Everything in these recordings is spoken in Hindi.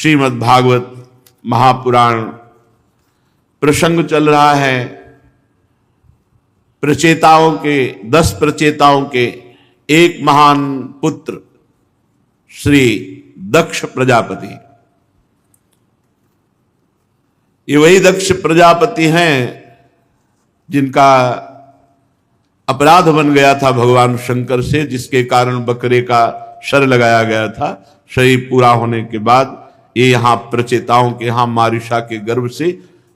श्रीमद् भागवत महापुराण प्रसंग चल रहा है। प्रचेताओं के 10 प्रचेताओं के एक महान पुत्र श्री दक्ष प्रजापति। ये वही दक्ष प्रजापति हैं जिनका अपराध बन गया था भगवान शंकर से, जिसके कारण बकरे का शर लगाया गया था। शरीर पूरा होने के बाद ये यहां प्रचेताओं के यहां मारिशा के गर्भ से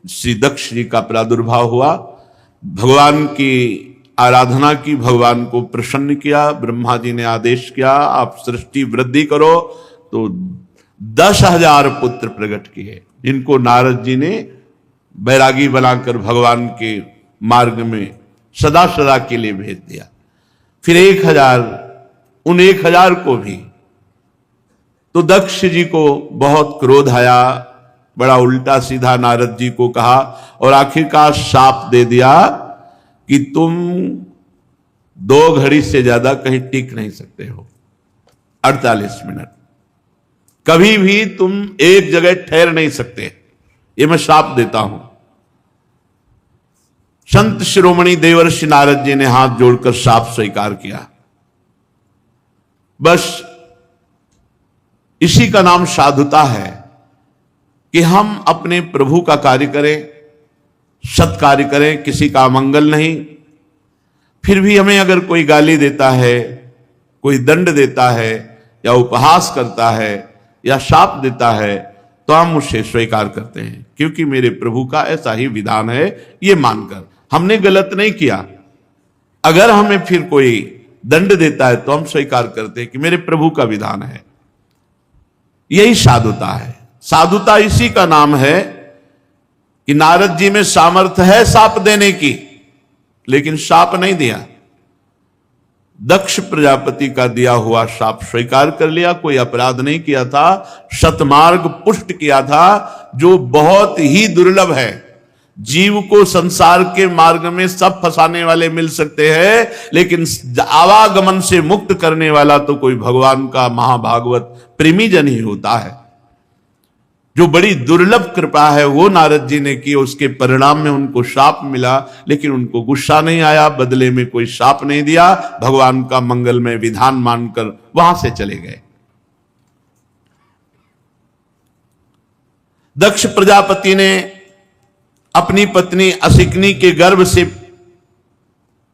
श्री दक्ष जी का प्रादुर्भाव हुआ। भगवान की आराधना की, भगवान को प्रसन्न किया। ब्रह्मा जी ने आदेश किया आप सृष्टि वृद्धि करो, तो 10,000 पुत्र प्रकट किए, जिनको नारद जी ने बैरागी बनाकर भगवान के मार्ग में सदा सदा के लिए भेज दिया। फिर 1,000, उन 1,000 को भी, तो दक्ष जी को बहुत क्रोध आया, बड़ा उल्टा सीधा नारद जी को कहा और आखिरकार शाप दे दिया कि तुम 2 घड़ी से ज्यादा कहीं टिक नहीं सकते हो, 48 मिनट कभी भी तुम एक जगह ठहर नहीं सकते, ये मैं शाप देता हूं। संत शिरोमणि देवर्षि नारद जी ने हाथ जोड़कर शाप स्वीकार किया। बस इसी का नाम साधुता है कि हम अपने प्रभु का कार्य करें, सत कार्य करें, किसी का अमंगल नहीं। फिर भी हमें अगर कोई गाली देता है, कोई दंड देता है या उपहास करता है या शाप देता है, तो हम उसे स्वीकार करते हैं, क्योंकि मेरे प्रभु का ऐसा ही विधान है। ये मानकर हमने गलत नहीं किया। अगर हमें फिर कोई दंड देता है तो हम स्वीकार करते हैं कि मेरे प्रभु का विधान है। यही साधुता है। साधुता इसी का नाम है कि नारद जी में सामर्थ्य है शाप देने की, लेकिन शाप नहीं दिया। दक्ष प्रजापति का दिया हुआ शाप स्वीकार कर लिया। कोई अपराध नहीं किया था, सतमार्ग पुष्ट किया था, जो बहुत ही दुर्लभ है। जीव को संसार के मार्ग में सब फंसाने वाले मिल सकते हैं, लेकिन आवागमन से मुक्त करने वाला तो कोई भगवान का महाभागवत प्रेमीजन ही होता है। जो बड़ी दुर्लभ कृपा है वो नारद जी ने की। उसके परिणाम में उनको शाप मिला, लेकिन उनको गुस्सा नहीं आया, बदले में कोई शाप नहीं दिया, भगवान का मंगलमय विधान मानकर वहां से चले गए। दक्ष प्रजापति ने अपनी पत्नी असिकनी के गर्भ से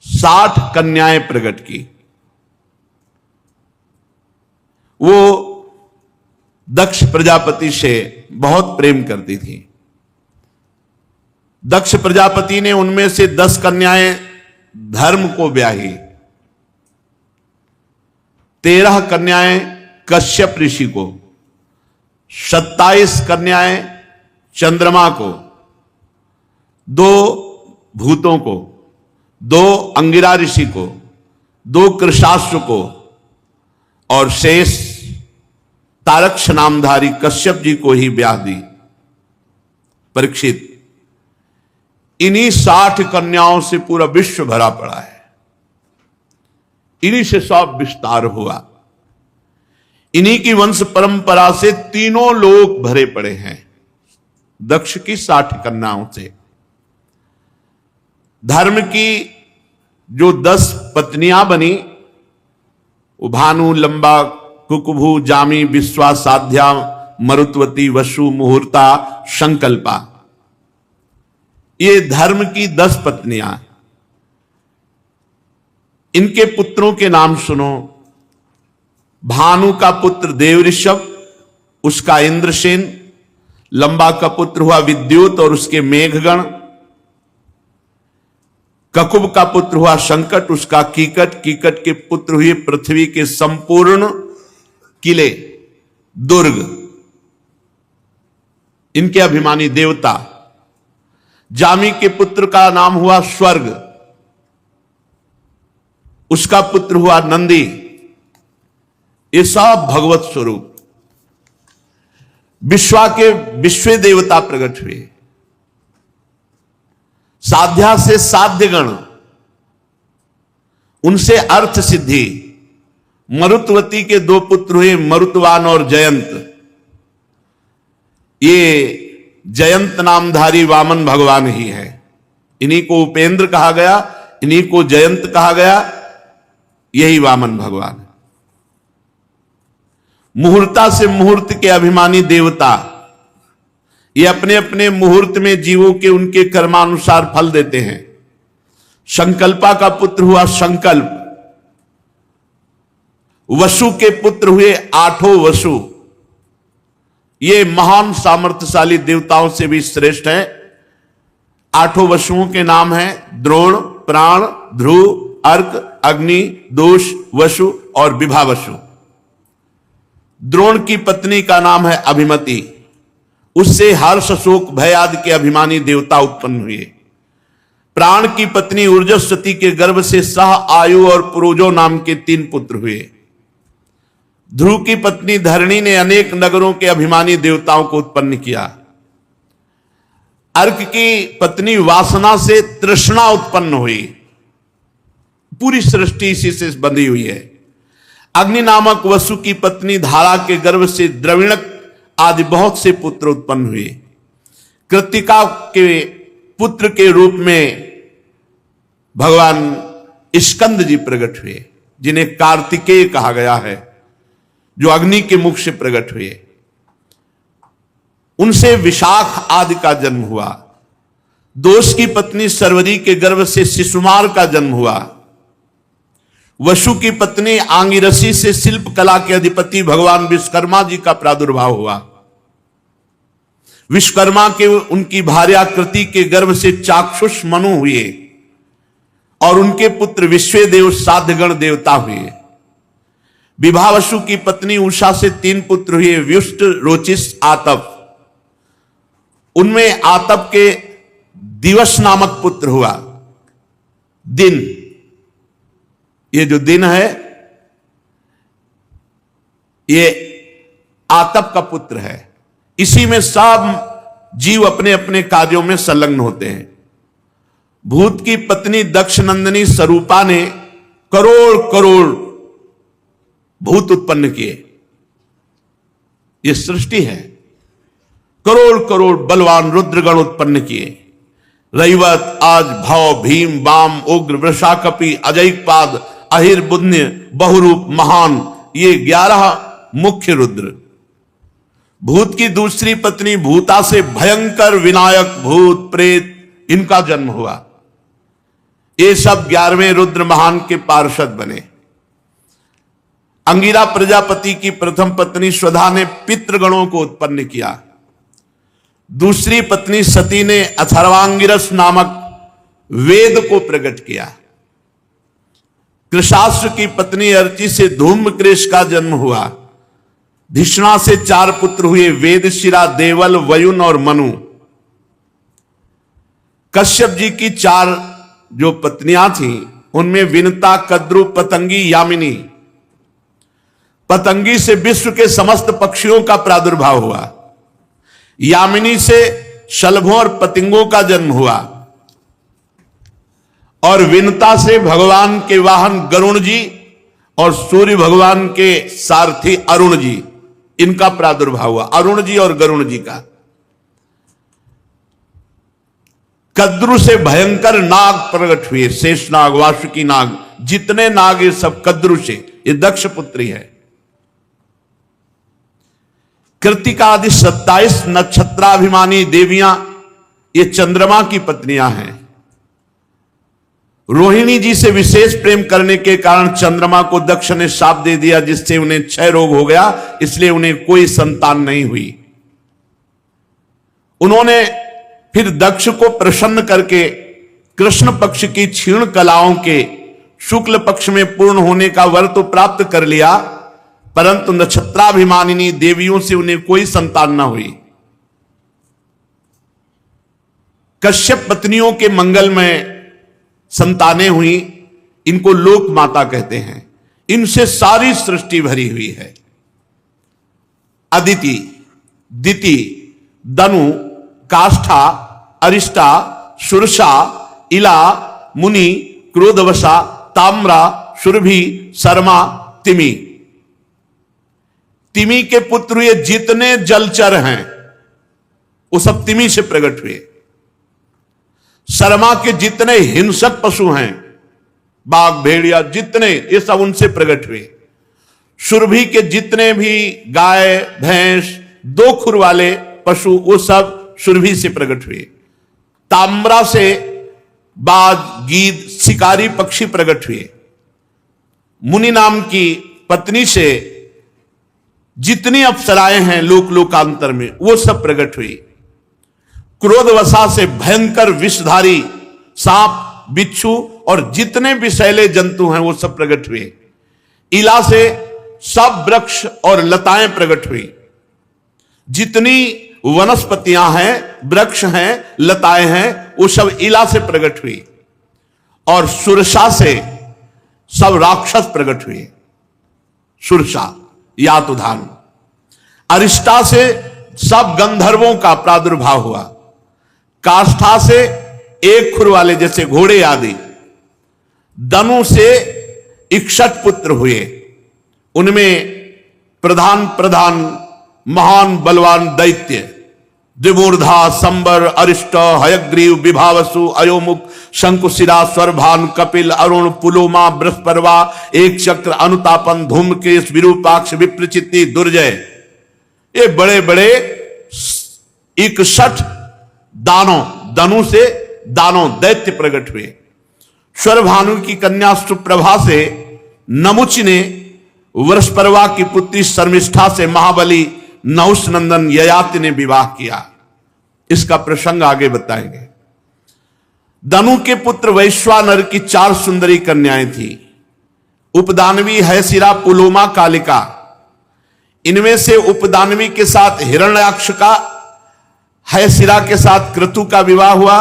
60 कन्याएं प्रकट की। वो दक्ष प्रजापति से बहुत प्रेम करती थी। दक्ष प्रजापति ने उनमें से 10 कन्याएं धर्म को ब्याही, 13 कन्याएं कश्यप ऋषि को, 27 कन्याएं चंद्रमा को, 2 भूतों को, 2 अंगिरा ऋषि को, 2 कृशाश्व को और शेष तारक्ष नामधारी कश्यप जी को ही ब्याह दी। परीक्षित, इन्हीं 60 कन्याओं से पूरा विश्व भरा पड़ा है। इन्हीं से सब विस्तार हुआ। इन्हीं की वंश परंपरा से तीनों लोक भरे पड़े हैं, दक्ष की 60 कन्याओं से। धर्म की जो 10 पत्नियां बनी, वो भानु, लंबा, कुकुभू, जामी, विश्वा, साध्या, मरुत्वती, वसु, मुहूर्ता, संकल्पा, ये धर्म की 10 पत्नियां। इनके पुत्रों के नाम सुनो। भानु का पुत्र देव ऋषभ, उसका इंद्रसेन। लंबा का पुत्र हुआ विद्युत और उसके मेघगण। ककुब का पुत्र हुआ संकट, उसका कीकट। कीकट के पुत्र हुए पृथ्वी के संपूर्ण किले, दुर्ग, इनके अभिमानी देवता। जामी के पुत्र का नाम हुआ स्वर्ग, उसका पुत्र हुआ नंदी। ये सब भगवत स्वरूप। विश्वा के विश्व देवता प्रकट हुए। साध्या से साध्यगण, उनसे अर्थ सिद्धि। मरुत्वती के 2 पुत्र हुए, मरुतवान और जयंत। ये जयंत नामधारी वामन भगवान ही है। इन्हीं को उपेंद्र कहा गया, इन्हीं को जयंत कहा गया, यही वामन भगवान है। मुहूर्ता से मुहूर्त के अभिमानी देवता, ये अपने अपने मुहूर्त में जीवों के उनके कर्मानुसार फल देते हैं। संकल्पा का पुत्र हुआ संकल्प, वसु के पुत्र हुए आठों वसु। ये महान सामर्थ्यशाली देवताओं से भी श्रेष्ठ है। आठों वसुओं के नाम हैं द्रोण, प्राण, ध्रुव, अर्क, अग्नि, दोष, वसु और विभावसु। द्रोण की पत्नी का नाम है अभिमति, उससे हर्ष, शोक, भय आदि के अभिमानी देवता उत्पन्न हुए। प्राण की पत्नी ऊर्जस्वती के गर्भ से सह, आयु और पुरोजो नाम के 3 पुत्र हुए। ध्रुव की पत्नी धरणी ने अनेक नगरों के अभिमानी देवताओं को उत्पन्न किया। अर्क की पत्नी वासना से तृष्णा उत्पन्न हुई। पूरी सृष्टि इसी से बंधी हुई है। अग्नि नामक वसु की पत्नी धारा के गर्भ से द्रविणक आदि बहुत से पुत्र उत्पन्न हुए। कृत्तिका के पुत्र के रूप में भगवान स्कंद जी प्रकट हुए, जिन्हें कार्तिकेय कहा गया है, जो अग्नि के मुख से प्रकट हुए। उनसे विशाख आदि का जन्म हुआ। दोष की पत्नी सर्वरी के गर्भ से शिशुमार का जन्म हुआ। वसु की पत्नी आंगिरसी से शिल्प कला के अधिपति भगवान विश्वकर्मा जी का प्रादुर्भाव हुआ। विश्वकर्मा के उनकी भार्याकृति के गर्भ से चाक्षुष मनु हुए और उनके पुत्र विश्वेदेव साध्यगण देवता हुए। विभावसु की पत्नी उषा से 3 पुत्र हुए, व्युष्ट, रोचिस, आतप। उनमें आतप के दिवस नामक पुत्र हुआ। दिन, ये जो दिन है ये आतप का पुत्र है। इसी में सब जीव अपने अपने कार्यों में संलग्न होते हैं। भूत की पत्नी दक्ष नंदिनी स्वरूपा ने करोड़ करोड़ भूत उत्पन्न किए। ये सृष्टि है। करोड़ करोड़ बलवान रुद्रगण उत्पन्न किए। रैवत, आज, भव, भीम, वाम, उग्र, वृषाकपि, अजैकपाद, अहिर, बुध्य, बहुरूप, महान, ये 11 मुख्य रुद्र। भूत की दूसरी पत्नी भूता से भयंकर विनायक, भूत, प्रेत, इनका जन्म हुआ। ये सब 11वें रुद्र महान के पार्षद बने। अंगिरा प्रजापति की प्रथम पत्नी स्वधा ने पितृगणों को उत्पन्न किया। दूसरी पत्नी सती ने अथर्वांगिरस नामक वेद को प्रकट किया। कृशास्त्र की पत्नी अर्ची से धूम्रकेश का जन्म हुआ। धिष्णा से 4 पुत्र हुए, वेदशिरा, देवल, वयुन और मनु। कश्यप जी की 4 जो पत्नियां थीं, उनमें विनता, कद्रु, पतंगी, यामिनी। पतंगी से विश्व के समस्त पक्षियों का प्रादुर्भाव हुआ। यामिनी से शलभों और पतिंगों का जन्म हुआ और विनता से भगवान के वाहन गरुण जी और सूर्य भगवान के सारथी अरुण जी, इनका प्रादुर्भाव हुआ। अरुण जी और गरुण जी का। कद्रु से भयंकर नाग प्रकट हुए, शेषनाग, वासुकी नाग, जितने नाग ये सब कद्रु से। ये दक्ष पुत्री है। कृतिका आदि 27 नक्षत्राभिमानी देवियां ये चंद्रमा की पत्नियां हैं। रोहिणी जी से विशेष प्रेम करने के कारण चंद्रमा को दक्ष ने शाप दे दिया, जिससे उन्हें क्षय रोग हो गया, इसलिए उन्हें कोई संतान नहीं हुई। उन्होंने फिर दक्ष को प्रसन्न करके कृष्ण पक्ष की क्षीण कलाओं के शुक्ल पक्ष में पूर्ण होने का वर तो प्राप्त कर लिया, परंतु नक्षत्राभिमानिनी देवियों से उन्हें कोई संतान न हुई। कश्यप पत्नियों के मंगल में संतानें हुई, इनको लोक माता कहते हैं। इनसे सारी सृष्टि भरी हुई है। अदिति, दिति, दनु, काष्ठा, अरिष्टा, सुरसा, इला, मुनि, क्रोधवशा, ताम्रा, सुरभि, शर्मा, तिमि। तिमि के पुत्र ये जितने जलचर हैं वो सब तिमी से प्रकट हुए। शर्मा के जितने हिंसक पशु हैं, बाघ भेड़िया जितने, ये सब उनसे प्रकट हुए। सुरभि के जितने भी गाय भैंस दो खुर वाले पशु, वो सब सुरभि से प्रकट हुए। ताम्रा से बाज गीद शिकारी पक्षी प्रकट हुए। मुनि नाम की पत्नी से जितनी अप्सराएं हैं लोक लोकांतर में, वो सब प्रकट हुई। क्रोधवशा से भयंकर विषधारी सांप बिच्छू और जितने विषैले जंतु हैं वो सब प्रकट हुए। इला से सब वृक्ष और लताएं प्रकट हुई। जितनी वनस्पतियां हैं, वृक्ष हैं, लताएं हैं, वो सब इला से प्रकट हुई। और सुरसा से सब राक्षस प्रकट हुए। सुरसा यातुधान। अरिष्टा से सब गंधर्वों का प्रादुर्भाव हुआ। काष्ठा से एक खुर वाले जैसे घोड़े आदि। दनु से इक्षट पुत्र हुए, उनमें प्रधान प्रधान महान बलवान दैत्य द्विमूर्धा संबर अरिष्ट हयग्रीव विभावसु अयोमुख शंकुशिरा स्वरभान कपिल अरुण पुलोमा बृहस्पर्वा एक चक्र अनुतापन धूमकेश विरूपाक्ष विप्रचिति दुर्जय, ये बड़े बड़े 61 दानों, दनु से दानों दैत्य प्रकट हुए। स्वरभानु की कन्या सुप्रभा से नमुच ने वृषपर्वा की पुत्री शर्मिष्ठा से महाबली नहुष नंदन ययाति ने विवाह किया। इसका प्रसंग आगे बताएंगे। दनु के पुत्र वैश्वानर की 4 सुंदरी कन्याएं थी। उपदानवी हैसिरा पुलोमा कालिका। इनमें से उपदानवी के साथ हिरण्याक्ष का, हैसिरा के साथ क्रतु का विवाह हुआ।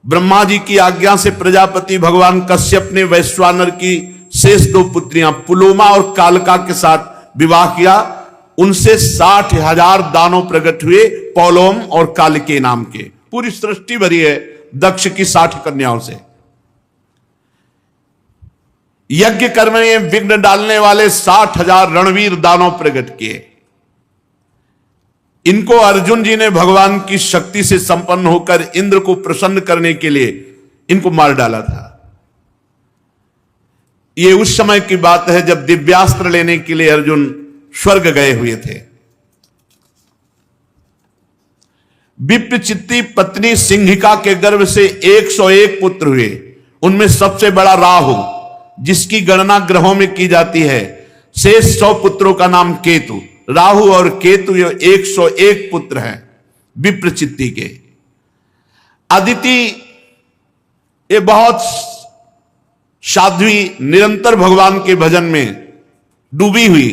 ब्रह्मा जी की आज्ञा से प्रजापति भगवान कश्यप ने वैश्वानर की शेष 2 पुत्रियां पुलोमा और कालिका के साथ विवाह किया। उनसे 60,000 दानव प्रकट हुए, पौलोम और कालिके नाम के। पूरी सृष्टि भरी है दक्ष की 60 कन्याओं से। यज्ञ कर्म में विघ्न डालने वाले 60,000 रणवीर दानव प्रकट किए। इनको अर्जुन जी ने भगवान की शक्ति से संपन्न होकर इंद्र को प्रसन्न करने के लिए इनको मार डाला था। ये उस समय की बात है जब दिव्यास्त्र लेने के लिए अर्जुन स्वर्ग गए हुए थे। विप्रचित्ति पत्नी सिंहिका के गर्भ से 101 पुत्र हुए। उनमें सबसे बड़ा राहु, जिसकी गणना ग्रहों में की जाती है। शेष 100 पुत्रों का नाम केतु। राहु और केतु ये 101 पुत्र हैं विप्रचित्ति के। अदिति ये बहुत साध्वी, निरंतर भगवान के भजन में डूबी हुई,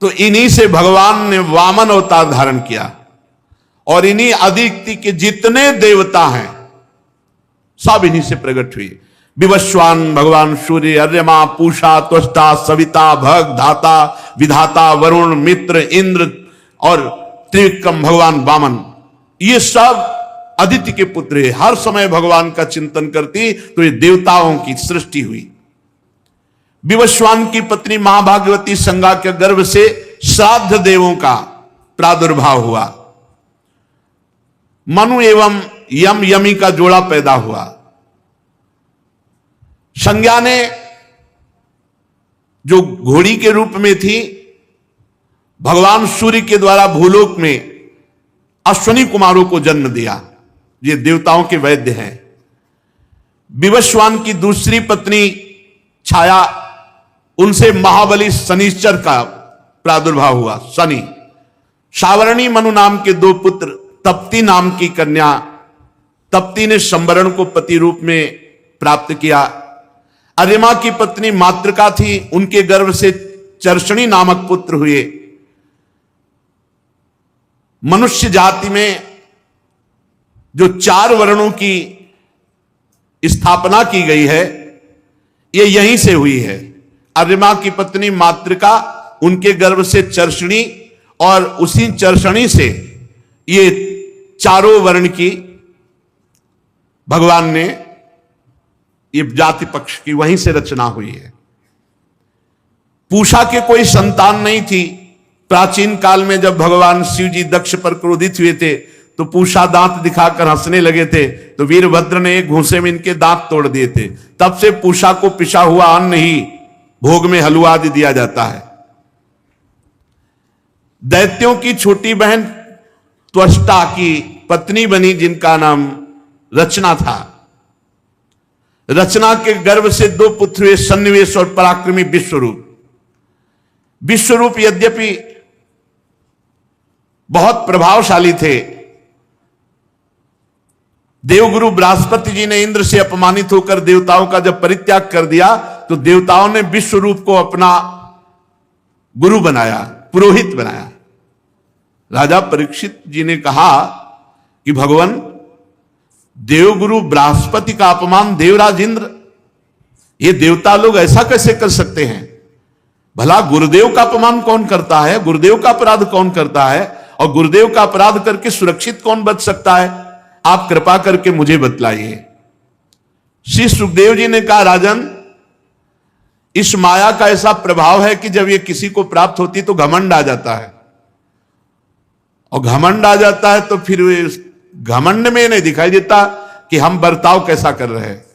तो इन्हीं से भगवान ने वामन अवतार धारण किया। और इन्हीं अदिति के जितने देवता हैं सब इन्हीं से प्रकट हुए। विवस्वान भगवान सूर्य, अर्यमा, पूषा, त्वष्टा, सविता, भग, धाता, विधाता, वरुण, मित्र, इंद्र और त्रिविक्रम भगवान वामन, ये सब अदिति के पुत्र है। हर समय भगवान का चिंतन करती तो ये देवताओं की सृष्टि हुई। विवस्वान की पत्नी महाभागवती संगा के गर्भ से श्राद्ध देवों का प्रादुर्भाव हुआ। मनु एवं यम यमी का जोड़ा पैदा हुआ। संज्ञा ने जो घोड़ी के रूप में थी, भगवान सूर्य के द्वारा भूलोक में अश्वनी कुमारों को जन्म दिया। ये देवताओं के वैद्य हैं। विवस्वान की दूसरी पत्नी छाया, उनसे महाबली शनिश्चर का प्रादुर्भाव हुआ, शनि। सावरणी मनु नाम के 2 पुत्र, तप्ती नाम की कन्या, तप्ती ने संवरण को पति रूप में प्राप्त किया। अर्यमा की पत्नी मातृका थी, उनके गर्भ से चर्षणी नामक पुत्र हुए। मनुष्य जाति में जो 4 वर्णों की स्थापना की गई है, ये यहीं से हुई है। अर्यमा की पत्नी मातृका, उनके गर्भ से चर्षणी, और उसी चर्षणी से ये 4 वर्ण की भगवान ने ये जाति पक्ष की वहीं से रचना हुई है। पूषा के कोई संतान नहीं थी, प्राचीन काल में जब भगवान शिव जी दक्ष पर क्रोधित हुए थे तो पूषा दांत दिखाकर हंसने लगे थे, तो वीरभद्र ने एक घूंसे में इनके दांत तोड़ दिए थे। तब से पूषा को पिसा हुआ अन्न ही भोग में हलवा आदि दिया जाता है। दैत्यों की छोटी बहन त्वष्टा की पत्नी बनी, जिनका नाम रचना था। रचना के गर्भ से 2 पुत्र हुए, सन्निवेश और पराक्रमी विश्वरूप। विश्वरूप यद्यपि बहुत प्रभावशाली थे, देवगुरु बृहस्पति जी ने इंद्र से अपमानित होकर देवताओं का जब परित्याग कर दिया तो देवताओं ने विश्वरूप को अपना गुरु बनाया, पुरोहित बनाया। राजा परीक्षित जी ने कहा कि भगवान, देवगुरु बृहस्पति का अपमान देवराज इंद्र, ये देवता लोग ऐसा कैसे कर सकते हैं? भला गुरुदेव का अपमान कौन करता है? गुरुदेव का अपराध कौन करता है? और गुरुदेव का अपराध करके सुरक्षित कौन बच सकता है? आप कृपा करके मुझे बतलाइए। श्री सुखदेव जी ने कहा, राजन, इस माया का ऐसा प्रभाव है कि जब ये किसी को प्राप्त होती तो घमंड आ जाता है, और घमंड आ जाता है तो फिर घमंड में नहीं दिखाई देता कि हम बर्ताव कैसा कर रहे हैं।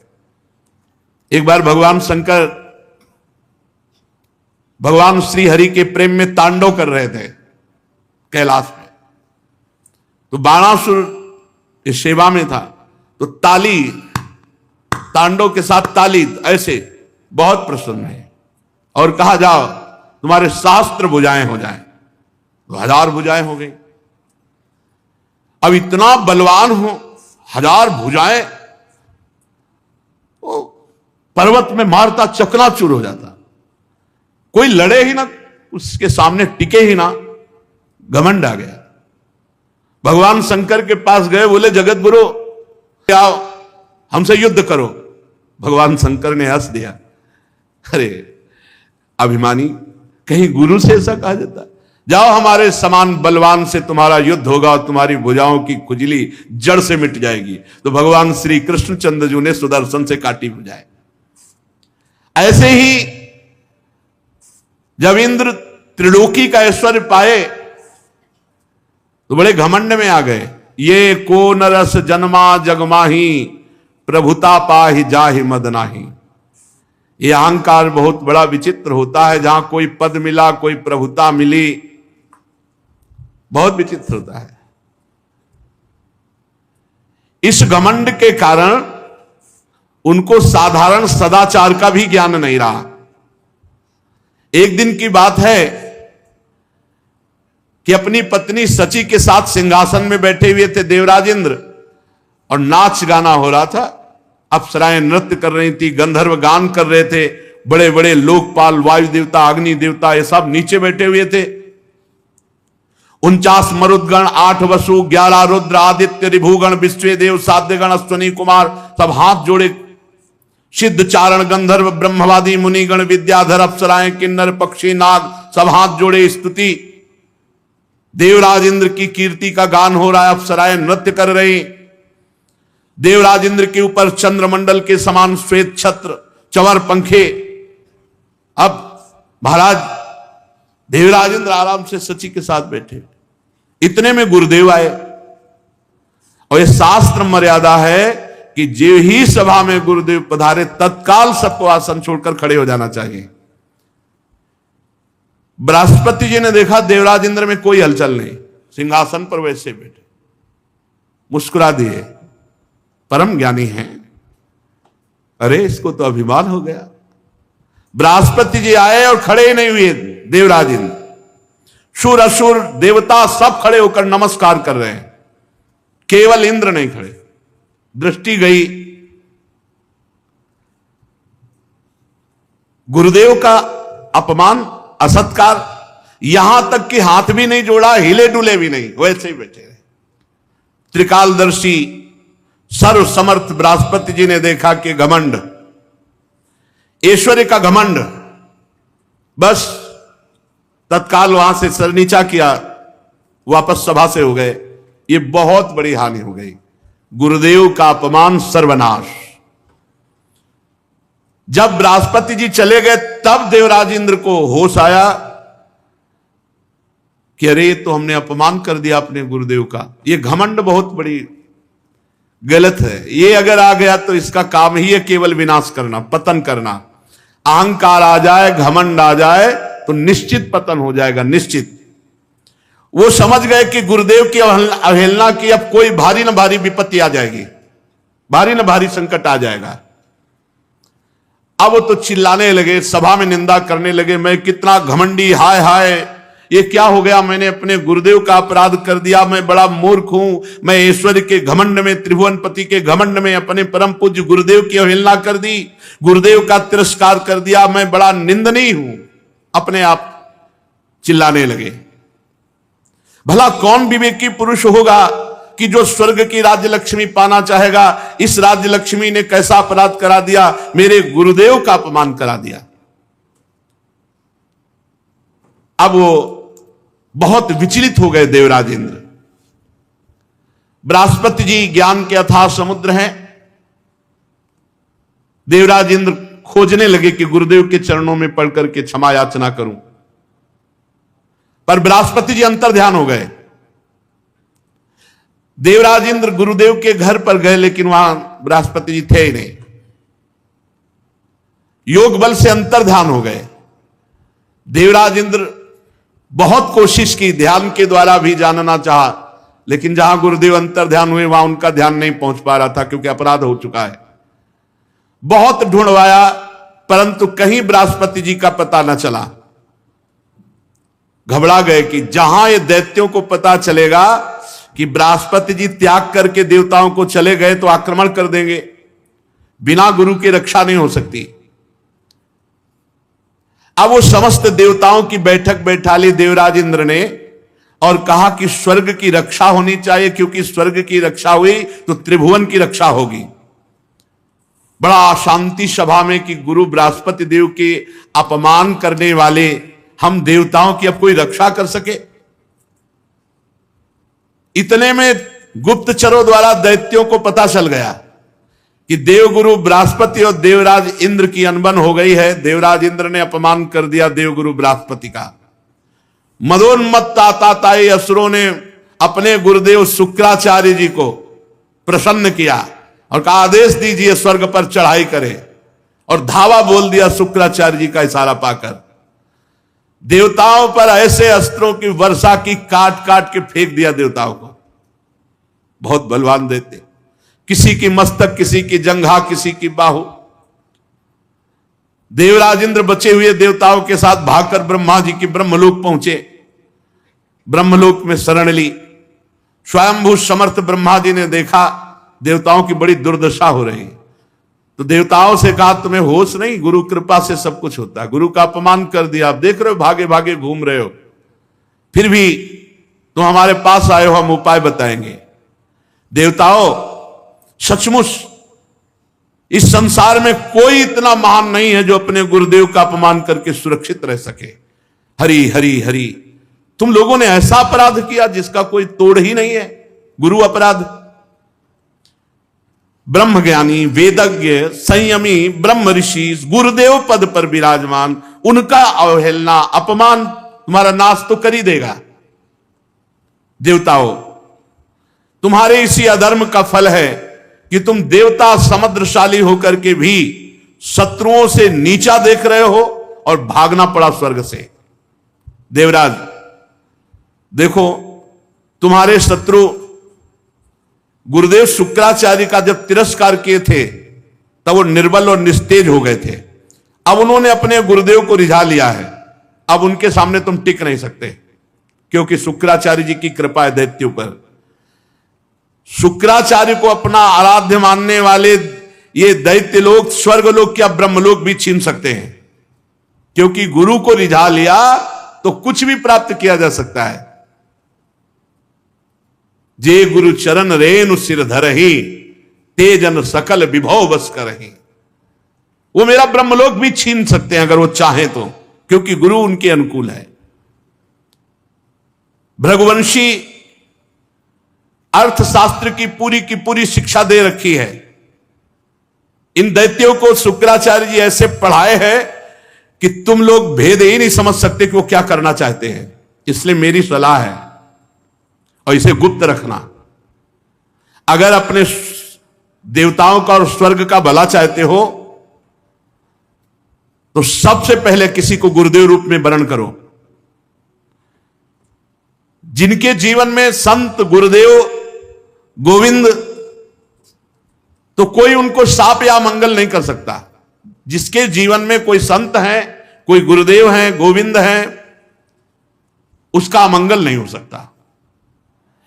एक बार भगवान शंकर भगवान श्री हरि के प्रेम में तांडव कर रहे थे कैलाश में, तो बाणासुर इस सेवा में था, तो ताली, तांडव के साथ ताली ऐसे बहुत प्रसन्न है, और कहा, जाओ तुम्हारे शास्त्र भुजाएं हो जाएं। तो 1000 भुजाएं हो गई। अब इतना बलवान हो, 1000 भुजाएं, वो पर्वत में मारता चकनाचूर हो जाता, कोई लड़े ही ना, उसके सामने टिके ही ना, घमंड आ गया। भगवान शंकर के पास गए, बोले, जगत गुरु आओ हमसे युद्ध करो। भगवान शंकर ने हंस दिया, अरे अभिमानी, कहीं गुरु से ऐसा कहा जाता? जाओ, हमारे समान बलवान से तुम्हारा युद्ध होगा और तुम्हारी भुजाओं की खुजली जड़ से मिट जाएगी। तो भगवान श्री कृष्णचंद्र जी ने सुदर्शन से काटी भुजाएं। ऐसे ही जब इंद्र त्रिलोकी का ऐश्वर्य पाए तो बड़े घमंड में आ गए। ये को नरस जन्मा जगमाही, प्रभुता पाहि जाहि मद नाही। ये अहंकार बहुत बड़ा विचित्र होता है। जहां कोई पद मिला, कोई प्रभुता मिली, बहुत विचित्र होता है। इस घमंड के कारण उनको साधारण सदाचार का भी ज्ञान नहीं रहा। एक दिन की बात है कि अपनी पत्नी सची के साथ सिंहासन में बैठे हुए थे देवराज इंद्र, और नाच गाना हो रहा था। अप्सराएं नृत्य कर रही थी, गंधर्व गान कर रहे थे, बड़े बड़े लोकपाल, वायु देवता, अग्नि देवता, ये सब नीचे बैठे हुए थे। 49 मरुदगण, 8 वसु, 11 रुद्र, आदित्य, रिभुगण, विश्वे देव, साध्यगण, अश्वनी कुमार, सब हाथ जोड़े। सिद्ध चारण, गंधर्व, ब्रह्मवादी, मुनिगण, विद्याधर, अप्सराएं, किन्नर, पक्षी, नाग, सब हाथ जोड़े स्तुति। देवराज इंद्र की कीर्ति का गान हो रहा है, अप्सराएं नृत्य कर रही। देवराज इंद्र के ऊपर चंद्रमंडल के समान श्वेत छत्र, चंवर पंखे। अब महाराज देवराज इंद्र आराम से सची के साथ बैठे। इतने में गुरुदेव आए, और यह शास्त्र मर्यादा है कि जो ही सभा में गुरुदेव पधारे तत्काल सबको आसन छोड़कर खड़े हो जाना चाहिए। बृहस्पति जी ने देखा देवराज इंद्र में कोई हलचल नहीं, सिंहासन पर वैसे बैठे, मुस्कुरा दिए। परम ज्ञानी हैं, अरे इसको तो अभिमान हो गया। बृहस्पति जी आए और खड़े ही नहीं हुए देवराज इंद्र। सुर असुर देवता सब खड़े होकर नमस्कार कर रहे हैं, केवल इंद्र नहीं खड़े। दृष्टि गई, गुरुदेव का अपमान, असत्कार, यहां तक कि हाथ भी नहीं जोड़ा, हिले डुले भी नहीं, वैसे ही बैठे रहे। त्रिकालदर्शी सर्व समर्थ बृहस्पति जी ने देखा कि घमंड, ऐश्वर्य का घमंड, बस तत्काल वहां से सर नीचा किया, वापस सभा से हो गए। ये बहुत बड़ी हानि हो गई। गुरुदेव का अपमान, सर्वनाश। जब बृहस्पति जी चले गए तब देवराज इंद्र को होश आया कि अरे तो हमने अपमान कर दिया अपने गुरुदेव का। ये घमंड बहुत बड़ी गलत है। ये अगर आ गया तो इसका काम ही है केवल विनाश करना, पतन करना। अहंकार आ जाए, घमंड आ जाए तो निश्चित पतन हो जाएगा, निश्चित। वो समझ गए कि गुरुदेव की अवहेलना की, अब कोई भारी न भारी विपत्ति आ जाएगी, भारी न भारी संकट आ जाएगा। अब वो तो चिल्लाने लगे, सभा में निंदा करने लगे, मैं कितना घमंडी, हाय हाय ये क्या हो गया, मैंने अपने गुरुदेव का अपराध कर दिया, मैं बड़ा मूर्ख हूं, मैं ऐश्वर्य के घमंड में, त्रिभुवनपति के घमंड में अपने परम पूज्य गुरुदेव की अवहेलना कर दी, गुरुदेव का तिरस्कार कर दिया, मैं बड़ा निंदनीय हूं। अपने आप चिल्लाने लगे। भला कौन विवेकी पुरुष होगा कि जो स्वर्ग की राज्य लक्ष्मी पाना चाहेगा? इस राज्य लक्ष्मी ने कैसा अपराध करा दिया, मेरे गुरुदेव का अपमान करा दिया। अब वो बहुत विचलित हो गए देवराज इंद्र। बृहस्पति जी ज्ञान के अथाह समुद्र हैं। देवराज इंद्र खोजने लगे कि गुरुदेव के चरणों में पढ़ करके क्षमा याचना करूं, पर बृहस्पति जी अंतर ध्यान हो गए। देवराज इंद्र गुरुदेव के घर पर गए, लेकिन वहां बृहस्पति जी थे ही नहीं। योग बल से अंतर ध्यान हो गए। देवराज इंद्र बहुत कोशिश की, ध्यान के द्वारा भी जानना चाहा, लेकिन जहां गुरुदेव अंतर ध्यान हुए वहां उनका ध्यान नहीं पहुंच पा रहा था, क्योंकि अपराध हो चुका है। बहुत ढूंढवाया, परंतु कहीं बृहस्पति जी का पता न चला। घबरा गए कि जहां ये दैत्यों को पता चलेगा कि बृहस्पति जी त्याग करके देवताओं को चले गए तो आक्रमण कर देंगे, बिना गुरु की रक्षा नहीं हो सकती। अब वो समस्त देवताओं की बैठक बैठा ली देवराज इंद्र ने और कहा कि स्वर्ग की रक्षा होनी चाहिए, क्योंकि स्वर्ग की रक्षा हुई तो त्रिभुवन की रक्षा होगी। बड़ा शांति सभा में कि गुरु बृहस्पति देव के अपमान करने वाले हम देवताओं की अब कोई रक्षा कर सके। इतने में गुप्तचरों द्वारा दैत्यों को पता चल गया कि देवगुरु बृहस्पति और देवराज इंद्र की अनबन हो गई है। देवराज इंद्र ने अपमान कर दिया देवगुरु बृहस्पति का। मदोन्मत्त ताताई असुरों ने अपने गुरुदेव शुक्राचार्य जी को प्रसन्न किया और कहा आदेश दीजिए स्वर्ग पर चढ़ाई करे, और धावा बोल दिया शुक्राचार्य जी का इशारा पाकर। देवताओं पर ऐसे अस्त्रों की वर्षा की, काट काट के फेंक दिया देवताओं को। बहुत बलवान देते, किसी की मस्तक, किसी की जंघा, किसी की बाहु। देवराज इंद्र बचे हुए देवताओं के साथ भागकर ब्रह्मा जी की ब्रह्मलोक पहुंचे। ब्रह्मलोक में शरण ली। स्वयंभू समर्थ ब्रह्मा जी ने देखा देवताओं की बड़ी दुर्दशा हो रही, तो देवताओं से कहा तुम्हें होश नहीं, गुरु कृपा से सब कुछ होता है। गुरु का अपमान कर दिया, आप देख रहे हो भागे भागे घूम रहे हो, फिर भी तुम हमारे पास आए हो, हम उपाय बताएंगे। देवताओं, सचमुच इस संसार में कोई इतना महान नहीं है जो अपने गुरुदेव का अपमान करके सुरक्षित रह सके। हरि हरि हरि, तुम लोगों ने ऐसा अपराध किया जिसका कोई तोड़ ही नहीं है, गुरु अपराध। ब्रह्मज्ञानी, वेदज्ञ, संयमी ब्रह्म ऋषि, गुरुदेव पद पर विराजमान, उनका अवहेलना, अपमान तुम्हारा नाश तो कर ही देगा। देवताओं, तुम्हारे इसी अधर्म का फल है कि तुम देवता समुद्रशाली होकर के भी शत्रुओं से नीचा देख रहे हो और भागना पड़ा स्वर्ग से। देवराज देखो, तुम्हारे शत्रु गुरुदेव शुक्राचार्य का जब तिरस्कार किए थे तब वो निर्बल और निस्तेज हो गए थे। अब उन्होंने अपने गुरुदेव को रिझा लिया है। अब उनके सामने तुम टिक नहीं सकते, क्योंकि शुक्राचार्य जी की कृपा है दैत्यों पर। शुक्राचार्य को अपना आराध्य मानने वाले ये दैत्य लोग स्वर्गलोक या ब्रह्मलोक भी छीन सकते हैं, क्योंकि गुरु को रिझा लिया तो कुछ भी प्राप्त किया जा सकता है। जे गुरु चरण रेणु सिर धरहि, तेजन सकल विभव बस करहि। वो मेरा ब्रह्मलोक भी छीन सकते हैं अगर वो चाहें तो, क्योंकि गुरु उनके अनुकूल है। भृगुवंशी अर्थशास्त्र की पूरी शिक्षा दे रखी है। इन दैत्यों को शुक्राचार्य जी ऐसे पढ़ाए हैं कि तुम लोग भेद ही नहीं समझ सकते कि वो क्या करना चाहते हैं। इसलिए मेरी सलाह है, और इसे गुप्त रखना, अगर अपने देवताओं का और स्वर्ग का भला चाहते हो तो सबसे पहले किसी को गुरुदेव रूप में वरण करो। जिनके जीवन में संत, गुरुदेव, गोविंद, तो कोई उनको शाप या मंगल नहीं कर सकता। जिसके जीवन में कोई संत है, कोई गुरुदेव है, गोविंद है, उसका अमंगल नहीं हो सकता।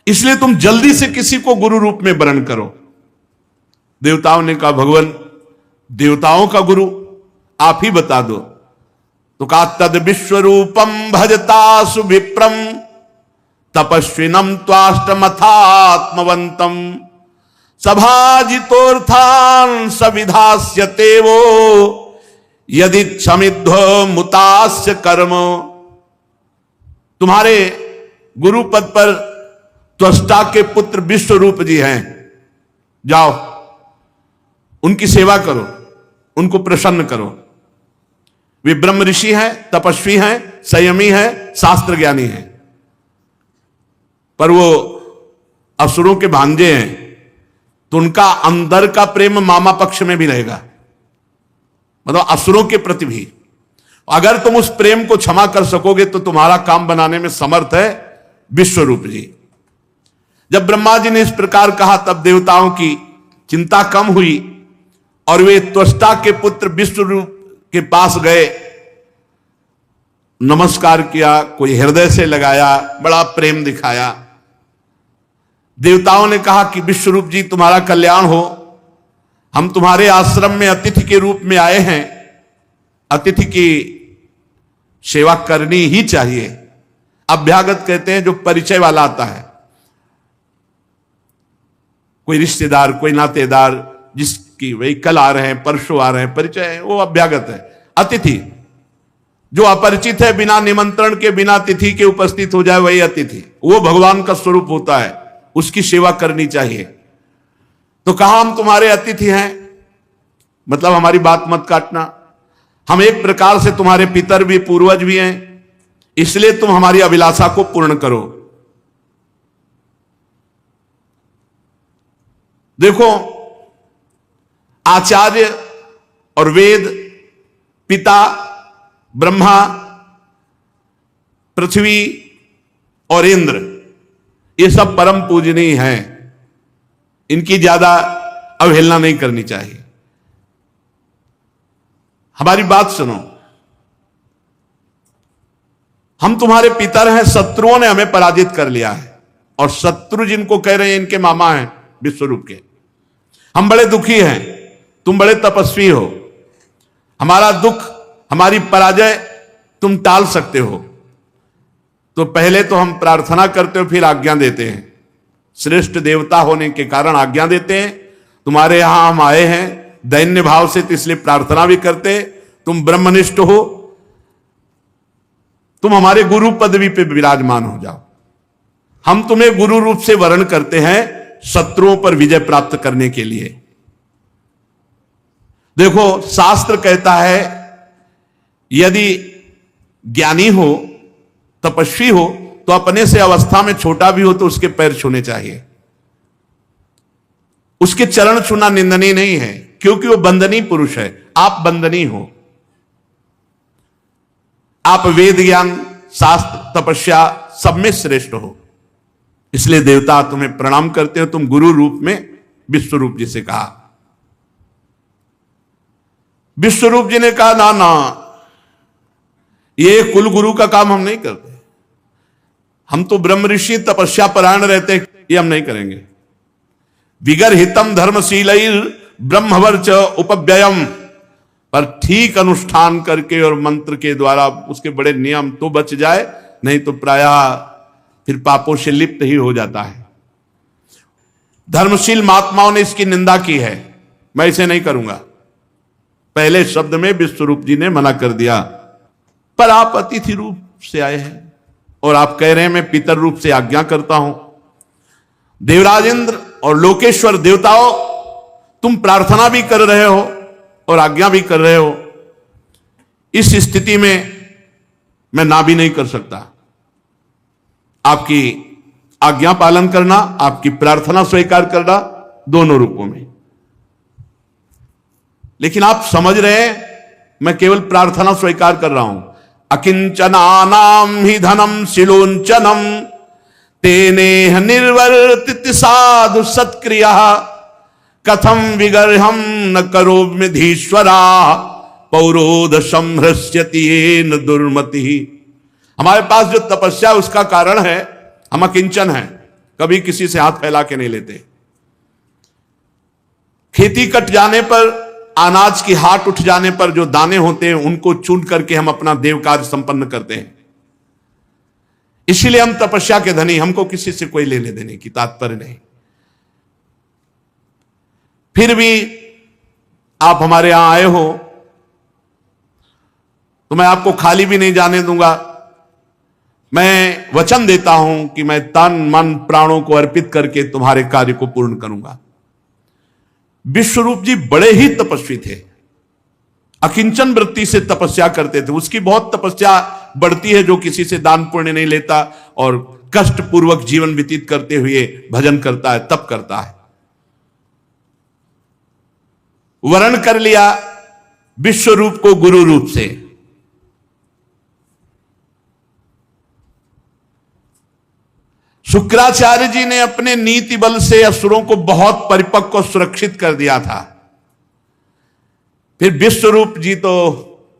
इसलिए तुम जल्दी से किसी को गुरु रूप में वरण करो। देवताओं ने कहा, भगवान देवताओं का गुरु आप ही बता दो। तो कहा, तद विश्वरूपम भजता सुविप्रम तपस्विनम त्वाष्टमथात्मवंतम सभाजितोर्थान सविधास्यते वो यदि क्षमिध्व मुतास्य कर्म। तुम्हारे गुरु पद पर त्वष्टा के पुत्र विश्वरूप जी हैं, जाओ उनकी सेवा करो, उनको प्रसन्न करो। वे ब्रह्म ऋषि हैं, तपस्वी हैं, संयमी हैं, शास्त्र ज्ञानी हैं, पर वो असुरों के भांजे हैं, तो उनका अंदर का प्रेम मामा पक्ष में भी रहेगा, मतलब असुरों के प्रति भी। अगर तुम उस प्रेम को क्षमा कर सकोगे तो तुम्हारा काम बनाने में समर्थ है विश्वरूप जी। जब ब्रह्मा जी ने इस प्रकार कहा तब देवताओं की चिंता कम हुई और वे त्वष्टा के पुत्र विश्वरूप के पास गए, नमस्कार किया, कोई हृदय से लगाया, बड़ा प्रेम दिखाया। देवताओं ने कहा कि विश्वरूप जी तुम्हारा कल्याण हो, हम तुम्हारे आश्रम में अतिथि के रूप में आए हैं, अतिथि की सेवा करनी ही चाहिए। अभ्यागत कहते हैं जो परिचय वाला आता है, कोई रिश्तेदार, कोई नातेदार, जिसकी वही कल आ रहे हैं, परसों आ रहे हैं, परिचय है, वो अभ्यागत है। अतिथि जो अपरिचित है, बिना निमंत्रण के, बिना तिथि के उपस्थित हो जाए, वही अतिथि। वो भगवान का स्वरूप होता है, उसकी सेवा करनी चाहिए। तो कहा हम तुम्हारे अतिथि हैं, मतलब हमारी बात मत काटना, हम एक प्रकार से तुम्हारे पितर भी, पूर्वज भी हैं, इसलिए तुम हमारी अभिलाषा को पूर्ण करो। देखो, आचार्य और वेद, पिता, ब्रह्मा, पृथ्वी और इंद्र, ये सब परम पूजनीय हैं, इनकी ज्यादा अवहेलना नहीं करनी चाहिए। हमारी बात सुनो, हम तुम्हारे पितर हैं, शत्रुओं ने हमें पराजित कर लिया है, और शत्रु जिनको कह रहे हैं इनके मामा हैं विश्वरूप के। हम बड़े दुखी हैं, तुम बड़े तपस्वी हो, हमारा दुख, हमारी पराजय तुम टाल सकते हो। तो पहले तो हम प्रार्थना करते हो, फिर आज्ञा देते हैं। श्रेष्ठ देवता होने के कारण आज्ञा देते हैं, तुम्हारे यहां हम आए हैं दैन्य भाव से, तो इसलिए प्रार्थना भी करते, तुम ब्रह्मनिष्ठ हो, तुम हमारे गुरु पदवी पे विराजमान हो जाओ। हम तुम्हें गुरु रूप से वर्ण करते हैं शत्रुओं पर विजय प्राप्त करने के लिए। देखो, शास्त्र कहता है यदि ज्ञानी हो, तपस्वी हो, तो अपने से अवस्था में छोटा भी हो तो उसके पैर छूने चाहिए। उसके चरण छूना निंदनीय नहीं है, क्योंकि वो बंदनीय पुरुष है, आप बंदनीय हो। आप वेद ज्ञान, शास्त्र, तपस्या सब में श्रेष्ठ हो, इसलिए देवता तुम्हें प्रणाम करते हो। तुम गुरु रूप में विश्वरूप जी से कहा। विश्वरूप जी ने कहा, ना ना, ये कुल गुरु का काम हम नहीं करते, हम तो ब्रह्म ऋषि तपस्या परायण रहते, ये हम नहीं करेंगे। विगर हितम धर्मशीलैर ब्रह्मवर्च उपव्ययम, पर ठीक अनुष्ठान करके और मंत्र के द्वारा उसके बड़े नियम तो बच जाए, नहीं तो प्रायः फिर पापों से लिप्त ही हो जाता है। धर्मशील महात्माओं ने इसकी निंदा की है, मैं इसे नहीं करूंगा। पहले शब्द में विश्वरूप जी ने मना कर दिया, पर आप अतिथि रूप से आए हैं और आप कह रहे हैं मैं पितर रूप से आज्ञा करता हूं। देवराज इंद्र और लोकेश्वर देवताओं, तुम प्रार्थना भी कर रहे हो और आज्ञा भी कर रहे हो। इस स्थिति में मैं ना भी नहीं कर सकता। आपकी आज्ञा पालन करना, आपकी प्रार्थना स्वीकार करना, दोनों रूपों में। लेकिन आप समझ रहे हैं, मैं केवल प्रार्थना स्वीकार कर रहा हूं। अकिंचनानाम ही धनम शिलोंचनम तेनेह निर्वर्तित साधु सत्क्रिया कथम विगर्हम न करोम्यधीश्वरा पौरोध संहृष्यति येन दुर्मति। हमारे पास जो तपस्या उसका कारण है, हम अकिंचन हैं, कभी किसी से हाथ फैला के नहीं लेते। खेती कट जाने पर, अनाज की हाट उठ जाने पर जो दाने होते हैं उनको चुन करके हम अपना देव कार्य संपन्न करते हैं। इसीलिए हम तपस्या के धनी, हमको किसी से कोई लेने देने की तात्पर्य नहीं। फिर भी आप हमारे यहां आए हो तो मैं आपको खाली भी नहीं जाने दूंगा। मैं वचन देता हूं कि मैं तन मन प्राणों को अर्पित करके तुम्हारे कार्य को पूर्ण करूंगा। विश्वरूप जी बड़े ही तपस्वी थे, अकिंचन वृत्ति से तपस्या करते थे। उसकी बहुत तपस्या बढ़ती है जो किसी से दान पुण्य नहीं लेता और कष्ट पूर्वक जीवन व्यतीत करते हुए भजन करता है, तप करता है। वर्ण कर लिया विश्वरूप को गुरु रूप से। शुक्राचार्य जी ने अपने नीति बल से असुरों को बहुत परिपक्व और सुरक्षित कर दिया था। फिर विश्वरूप जी तो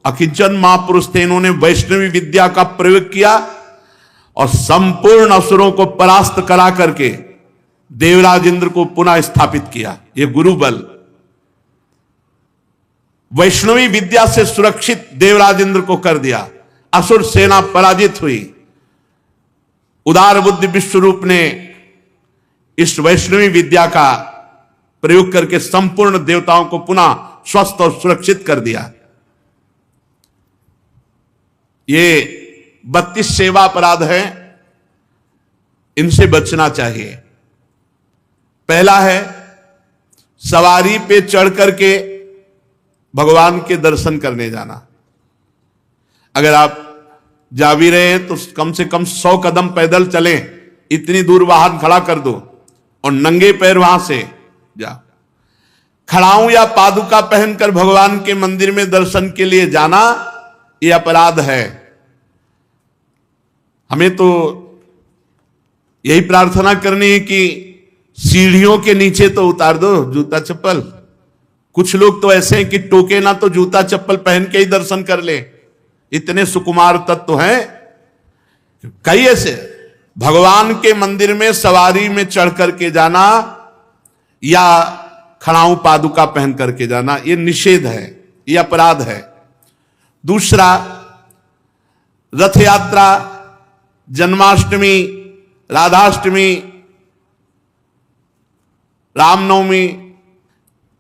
अकिंचन महापुरुष थे, इन्होंने वैष्णवी विद्या का प्रयोग किया और संपूर्ण असुरों को परास्त करा करके देवराज इंद्र को पुनः स्थापित किया। यह गुरु बल, वैष्णवी विद्या से सुरक्षित देवराज इंद्र को कर दिया। असुर सेना पराजित हुई। उदार बुद्धि विश्वरूप ने इस वैष्णवी विद्या का प्रयोग करके संपूर्ण देवताओं को पुनः स्वस्थ और सुरक्षित कर दिया। ये 32 सेवा अपराध हैं, इनसे बचना चाहिए। पहला है सवारी पे चढ़ करके भगवान के दर्शन करने जाना। अगर आप जा भी रहे हैं तो कम से कम 100 कदम पैदल चलें, इतनी दूर वाहन खड़ा कर दो और नंगे पैर वहां से जाओ। खड़ाऊं या पादुका पहनकर भगवान के मंदिर में दर्शन के लिए जाना यह अपराध है। हमें तो यही प्रार्थना करनी है कि सीढ़ियों के नीचे तो उतार दो जूता चप्पल। कुछ लोग तो ऐसे हैं कि टोके ना तो जूता चप्पल पहन के ही दर्शन कर ले। इतने सुकुमार तत्व हैं। कई ऐसे भगवान के मंदिर में सवारी में चढ़ करके जाना या खड़ाऊं पादुका पहन करके जाना, यह निषेध है, यह अपराध है। दूसरा, रथ यात्रा, जन्माष्टमी, राधाष्टमी, रामनवमी,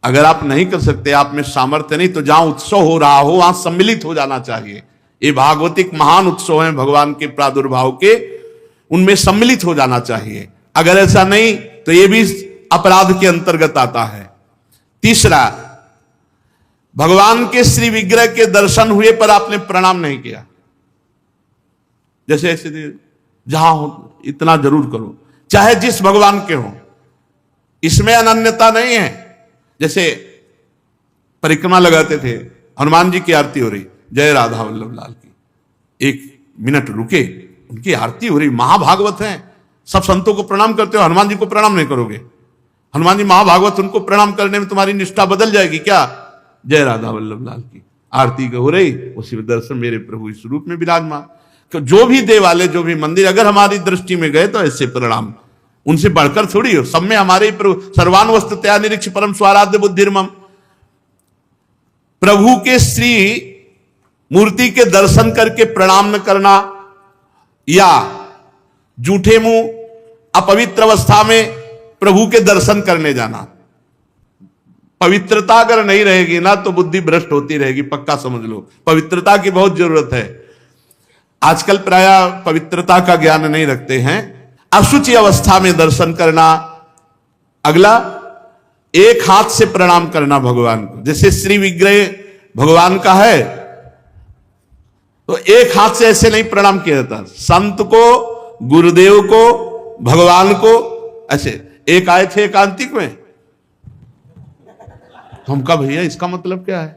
अगर आप नहीं कर सकते, आप में सामर्थ्य नहीं, तो जहां उत्सव हो रहा हो वहां सम्मिलित हो जाना चाहिए। ये भागवतिक महान उत्सव हैं भगवान के प्रादुर्भाव के, उनमें सम्मिलित हो जाना चाहिए। अगर ऐसा नहीं तो ये भी अपराध के अंतर्गत आता है। तीसरा, भगवान के श्री विग्रह के दर्शन हुए पर आपने प्रणाम नहीं किया। जैसे ऐसे जहां हो इतना जरूर करो, चाहे जिस भगवान के हो, इसमें अनन्यता नहीं है। जैसे परिक्रमा लगाते थे, हनुमान जी की आरती हो रही, जय राधा वल्लभ लाल की, 1 मिनट रुके, उनकी आरती हो रही, महाभागवत हैं, सब संतों को प्रणाम करते हो, हनुमान जी को प्रणाम नहीं करोगे? हनुमान जी महाभागवत, उनको प्रणाम करने में तुम्हारी निष्ठा बदल जाएगी क्या? जय राधा वल्लभ लाल की आरती हो रही, उसी दर्शन मेरे प्रभु इस रूप में विराजमान। जो भी देवालय, जो भी मंदिर अगर हमारी दृष्टि में गए तो ऐसे प्रणाम, उनसे बढ़कर थोड़ी हो। सब में हमारे सर्वान वस्तुतया निरीक्ष परम स्वाराध्य बुद्धिर्मम। प्रभु के श्री मूर्ति के दर्शन करके प्रणाम न करना या जूठे मुंह अपवित्र अवस्था में प्रभु के दर्शन करने जाना। पवित्रता अगर नहीं रहेगी ना तो बुद्धि भ्रष्ट होती रहेगी, पक्का समझ लो। पवित्रता की बहुत जरूरत है। आजकल प्रायः पवित्रता का ज्ञान नहीं रखते हैं। अशुचि अवस्था में दर्शन करना। अगला, एक हाथ से प्रणाम करना भगवान को। जैसे श्री विग्रह भगवान का है तो एक हाथ से ऐसे नहीं प्रणाम किया जाता। संत को गुरुदेव को, भगवान को, ऐसे एक आए थे एकांतिक में। तो हम कहा भैया इसका मतलब क्या है?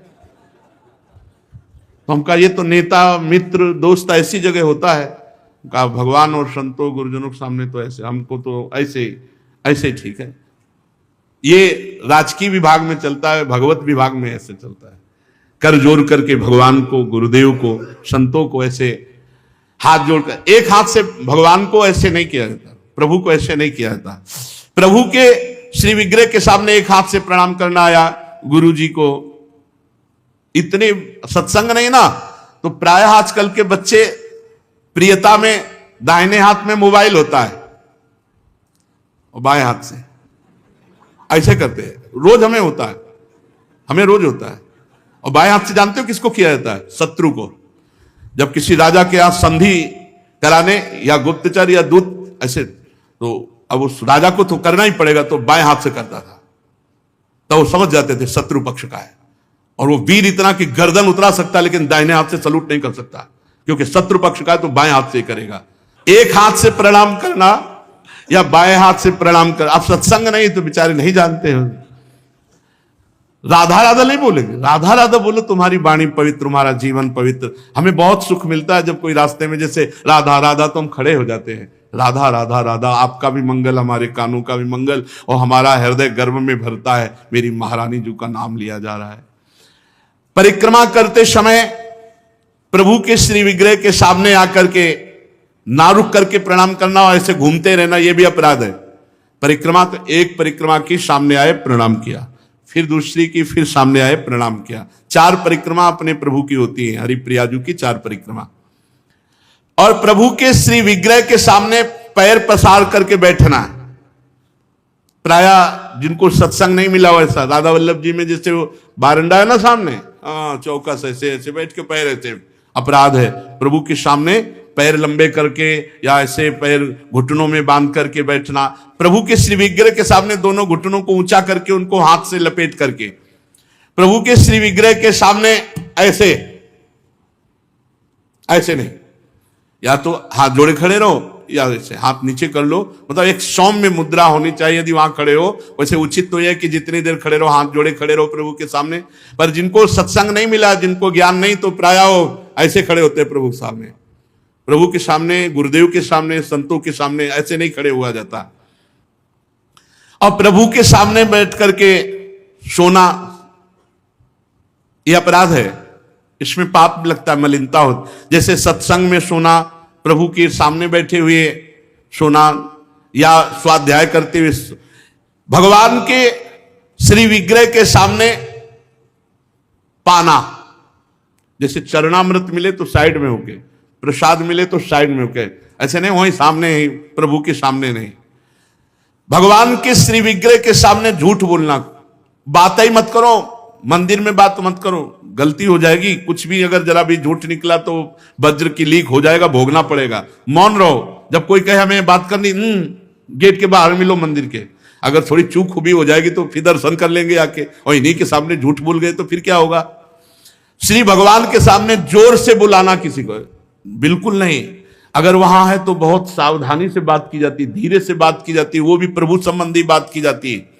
तो हम कहा ये तो नेता मित्र दोस्त ऐसी जगह होता है। कहा भगवान और संतों गुरुजनों के सामने तो ऐसे, हमको तो ऐसे ऐसे ठीक है। ये राजकीय विभाग में चलता है, भगवत विभाग में ऐसे चलता है। कर जोड़ करके भगवान को, गुरुदेव को, संतों को ऐसे हाथ जोड़कर, एक हाथ से भगवान को ऐसे नहीं किया जाता, प्रभु को ऐसे नहीं किया जाता। प्रभु के श्री विग्रह के सामने एक हाथ से प्रणाम करना आया गुरु जी को। इतने सत्संग नहीं ना, तो प्रायः आजकल के बच्चे प्रियता में दाहिने हाथ में मोबाइल होता है और बाएं हाथ से ऐसे करते हैं। रोज हमें होता है, हमें रोज होता है। और बाएं हाथ से जानते हो किसको किया जाता है? शत्रु को। जब किसी राजा के यहाँ संधि कराने या गुप्तचर या दूत ऐसे, तो अब उस राजा को तो करना ही पड़ेगा, तो बाएं हाथ से करता था। तो वो समझ जाते थे शत्रु पक्ष का है। और वो वीर इतना कि गर्दन उतरा सकता, लेकिन दाहिने हाथ से सलूट नहीं कर सकता, क्योंकि शत्रु पक्ष का है तो बाएं हाथ से करेगा। एक हाथ से प्रणाम करना या बाएं हाथ से प्रणाम कर। आप सत्संग नहीं तो बेचारे नहीं जानते हो। राधा राधा नहीं बोलेंगे, राधा राधा बोलो, तुम्हारी वाणी पवित्र, तुम्हारा जीवन पवित्र। हमें बहुत सुख मिलता है जब कोई रास्ते में जैसे राधा राधा तो हम खड़े हो जाते हैं। राधा राधा राधा, आपका भी मंगल, हमारे कानों का भी मंगल, और हमारा हृदय गर्व में भरता है, मेरी महारानी जी का नाम लिया जा रहा है। परिक्रमा करते समय प्रभु के श्री विग्रह के सामने आकर के ना रुक करके प्रणाम करना और ऐसे घूमते रहना, यह भी अपराध है। परिक्रमा तो एक परिक्रमा की, सामने आए प्रणाम किया, फिर दूसरी की, फिर सामने आए प्रणाम किया। 4 परिक्रमा अपने प्रभु की होती है, हरिप्रियाजू की 4 परिक्रमा। और प्रभु के श्री विग्रह के सामने पैर पसार करके बैठना। प्रायः जिनको सत्संग नहीं मिला वैसा, राधा वल्लभ जी में जैसे वो बारंडा है ना सामने, चौकस ऐसे ऐसे बैठ के पैर ऐसे, अपराध है। प्रभु के सामने पैर लंबे करके या ऐसे पैर घुटनों में बांध करके बैठना। प्रभु के श्री विग्रह के सामने दोनों घुटनों को ऊंचा करके उनको हाथ से लपेट करके प्रभु के श्री विग्रह के सामने ऐसे ऐसे नहीं, या तो हाथ जोड़े खड़े रहो या ऐसे हाथ नीचे कर लो। मतलब एक सौम्य मुद्रा होनी चाहिए। यदि वहां खड़े हो, वैसे उचित तो यह कि जितनी देर खड़े रहो, हाथ जोड़े खड़े रहो प्रभु के सामने। पर जिनको सत्संग नहीं मिला, जिनको ज्ञान नहीं, तो प्रायः ऐसे खड़े होते हैं प्रभु के सामने। प्रभु के सामने, गुरुदेव के सामने, संतों के सामने ऐसे नहीं खड़े हुआ जाता। और प्रभु के सामने बैठ करके सोना यह अपराध है, इसमें पाप लगता है, मलिनता हो। जैसे सत्संग में सोना, प्रभु के सामने बैठे हुए सोना, या स्वाध्याय करते हुए, भगवान के श्री विग्रह के सामने पाना। जैसे चरणामृत मिले तो साइड में होके, प्रसाद मिले तो साइड में होके, ऐसे नहीं वहीं सामने ही, प्रभु के सामने नहीं। भगवान के श्री विग्रह के सामने झूठ बोलना, बात ही मत करो, मंदिर में बात मत करो, गलती हो जाएगी। कुछ भी अगर जरा भी झूठ निकला तो वज्र की लीक हो जाएगा, भोगना पड़ेगा। मौन रहो। जब कोई कहे हमें बात करनी, गेट के बाहर मिलो मंदिर के। अगर थोड़ी चूक भी हो जाएगी तो फिर दर्शन कर लेंगे आके, और इन्हीं के सामने झूठ बोल गए तो फिर क्या होगा? श्री भगवान के सामने जोर से बुलाना किसी को बिल्कुल नहीं। अगर वहां है तो बहुत सावधानी से बात की जाती, धीरे से बात की जाती, वो भी प्रभु संबंधी बात की जाती है।